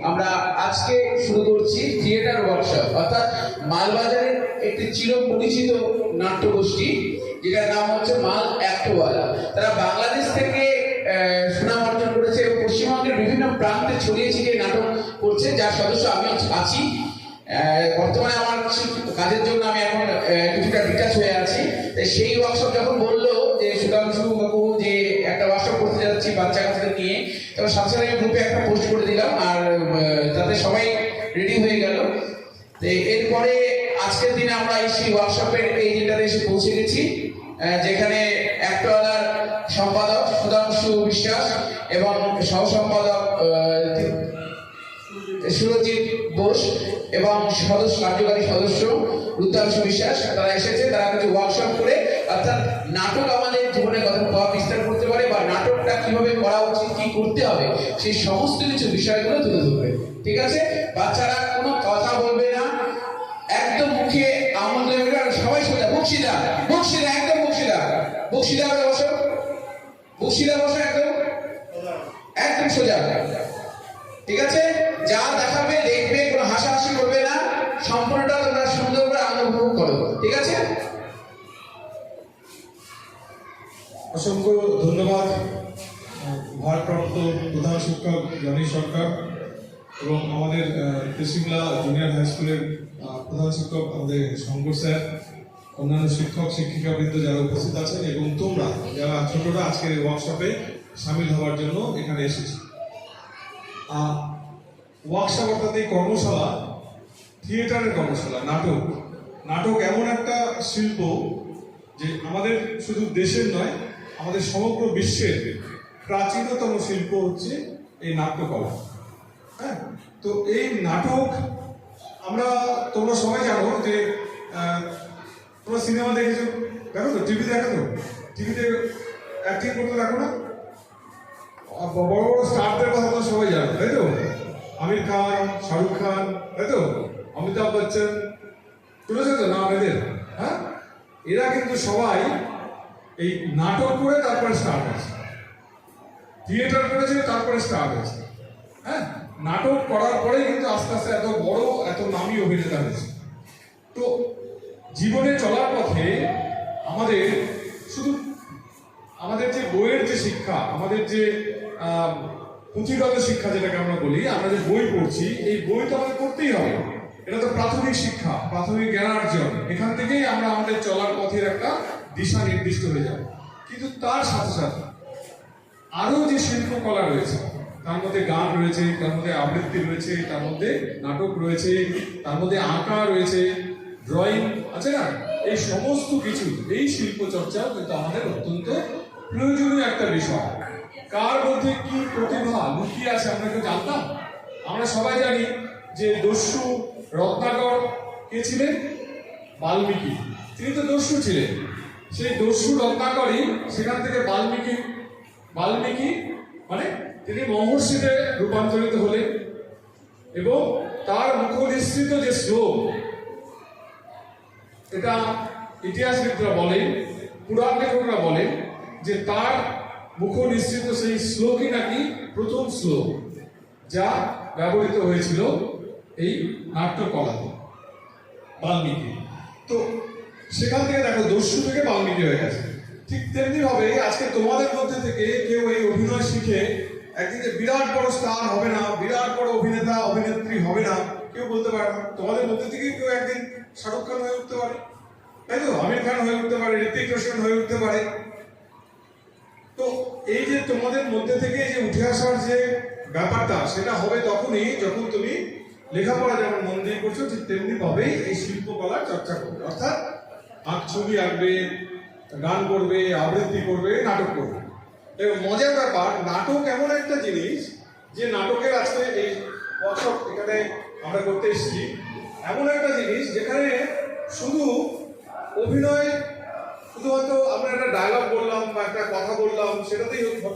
আমরা আজকে শুরু করছি থিয়েটার ওয়ার্কশপ, অর্থাৎ মালবাজারের একটি চিরপরিচিত নাট্যগোষ্ঠী যেটার নাম হচ্ছে মাল অ্যাক্টওয়ালা। তারা বাংলাদেশ থেকে সুনাম অর্জন করেছে এবং পশ্চিমবঙ্গের বিভিন্ন প্রান্তে ছড়িয়ে ছিটিয়ে নাটক করছে, যার সদস্য আমি আছি। বর্তমানে আমার কাজের জন্য আমি এখন কিছুটা ডিটাচ হয়ে আছি। সেই ওয়ার্কশপ যখন বললো যে সুধাংশু বাবু যে একটা ওয়ার্কশপ করতে যাচ্ছি বাচ্চা কাচ্চাদের নিয়ে, তখন সাথে সাথে আমি গ্রুপে একটা পোস্ট করে দিলাম, আর তাতে সবাই রেডি হয়ে গেল। এরপরে আজকের দিনে আমরা সেই ওয়ার্কশপের এই দিনটাতে এসে পৌঁছে গেছি, যেখানে অ্যাক্টওয়ালার সম্পাদক সুধাংশু বিশ্বাস এবং সহ সম্পাদক সুরজিৎ বোস এবং কার্যকারী সদস্য রুদ্রাংশু বিশ্বাস তারা এসেছে। তারা কিছু ওয়ার্কশপ করে, অর্থাৎ নাটক আমাদের জীবনে কত প্রভাব বিস্তার করতে পারে বা নাটকটা কিভাবে করা উচিত, কি করতে হবে, সেই সমস্ত কিছু বিষয়গুলো তুলে ধরবে। ঠিক আছে, বাচ্চারা কোনো কথা বলবে না, একদম মুখে আমল দেবে না, সবাই সোজা বক্সিদা বক্সিদা একদম বক্সিদা বক্সিদা করে বসো, বক্সিদা বসো, একদম একদম সোজা। ঠিক আছে, যা দেখাবে দেখবে, কোনো হাসাহাসি করবে না, সম্পূর্ণটা তোমরা সুন্দর করে অনুভব করো। ঠিক আছে, অসংখ্য ধন্যবাদ ভারপ্রাপ্ত প্রধান শিক্ষক জনি সরকার এবং আমাদের ত্রিশিমলা জুনিয়র হাই স্কুলের প্রধান শিক্ষক আমাদের শঙ্কর স্যার, অন্যান্য শিক্ষক শিক্ষিকাবৃন্দ যারা উপস্থিত আছেন এবং তোমরা যারা ছোটরা আজকের ওয়ার্কশপে সামিল হওয়ার জন্য এখানে এসেছি। ওয়ার্কশপ অর্থাৎ এই কর্মশালা থিয়েটারের কর্মশালা। নাটক এমন একটা শিল্প যে আমাদের শুধু দেশের নয়, আমাদের সমগ্র বিশ্বের প্রাচীনতম শিল্প হচ্ছে এই নাট্যকলা। হ্যাঁ, তো এই নাটক তোমরা সবাই জানো যে তোমরা সিনেমা দেখেছো, দেখো তো, টিভি দেখো তো, টিভিতে অ্যাক্টিং করতে দেখো না, বড় বড় স্টারদের কথা তো সবাই জানো, তাই তো? আমির খান, শাহরুখ খান, তাই তো, অমিতাভ বচ্চন, শুনেছে তো নাম এদের? হ্যাঁ, এরা কিন্তু সবাই এই নাটক করে তারপরে স্টার হয়েছে, থিয়েটার করেছে তারপরে স্টার হয়েছে। হ্যাঁ, নাটক করার পরেই কিন্তু আস্তে আস্তে এত বড় এত নামী অভিনেতা হয়েছে। তো জীবনে চলার পথে আমাদের যে বইয়ের যে শিক্ষা, আমাদের যে পুঁথিগত শিক্ষা যেটাকে আমরা বলি, আমরা যে বই পড়ছি, এই বই তো আমাদের পড়তেই হবে। এটা তো প্রাথমিক শিক্ষা, প্রাথমিক জ্ঞানার্জন। এখান থেকেই আমরা আমাদের চলার পথের একটা দিশা নির্দিষ্ট হয়ে যাবে। কিন্তু তার সাথে সাথে আরো যে শিল্পকলা রয়েছে, তার মধ্যে গান রয়েছে, তার মধ্যে আবৃত্তি রয়েছে, তার মধ্যে নাটক রয়েছে, তার মধ্যে আঁকা রয়েছে, ড্রয়িং আছে না, এই সমস্ত কিছু, এই শিল্প চর্চাও কিন্তু আমাদের অত্যন্ত প্রয়োজনীয় একটা বিষয়। কার মধ্যে কি প্রতিভা লুকিয়ে আছে আমরা কেউ জানতাম? আমরা সবাই জানি যে দস্যু রত্নাকর কে ছিলেন? বাল্মীকি। তিনি তো দস্যু ছিলেন। সেই দস্যু রত্নাকরই সেখান থেকে বাল্মীকি মানে তিনি মহর্ষিতে রূপান্তরিত হলেন এবং তার মুখনিসৃত যে শ্লোক, এটা ইতিহাসবিদরা বলেন, পুরাণ লেখকরা বলেন যে তার মুখনিসৃত সেই শ্লোকই নাকি প্রথম শ্লোক যা ব্যবহৃত হয়েছিল এই নাট্যকলাতে, বাল্মীকি। তো সেখান থেকে দেখো, দস্যু থেকে বাল্মীকি হয়ে গেছে। ঠিক তেমনি ভাবে আজকে তোমাদের মধ্যে থেকে কেউ এই অভিনয় শিখে একদিন যে বিরাট বড় স্টার হবে না, বিরাট বড় অভিনেতা অভিনেত্রী হবে না, কেউ বলতে পারে না। তোমাদের মধ্যে থেকে কেউ একদিন শাহরুখ খান হয়ে উঠতে পারে, তাই তো, আমির খান হয়ে উঠতে পারে, ঋতিক রোশন হয়ে উঠতে পারে। তো এই যে তোমাদের মধ্যে থেকে যে উঠে আসার যে ব্যাপারটা, সেটা হবে তখনই যখন তুমি লেখাপড়া যেমন মন দিয়ে করছো, ঠিক তেমনি ভাবেই এই শিল্পকলার চর্চা করবে। অর্থাৎ ছবি আঁকবে, গান করবে, আবৃত্তি করবে, নাটক করবে। এবং মজার ব্যাপার, নাটক এমন একটা জিনিস যে নাটকের আজকে এই ওয়ার্কশপ এখানে আমরা করতে এসেছি, এমন একটা জিনিস যেখানে শুধু অভিনয়, শুধুমাত্র আমরা একটা ডায়লগ বললাম বা একটা কথা বললাম সেটাতেই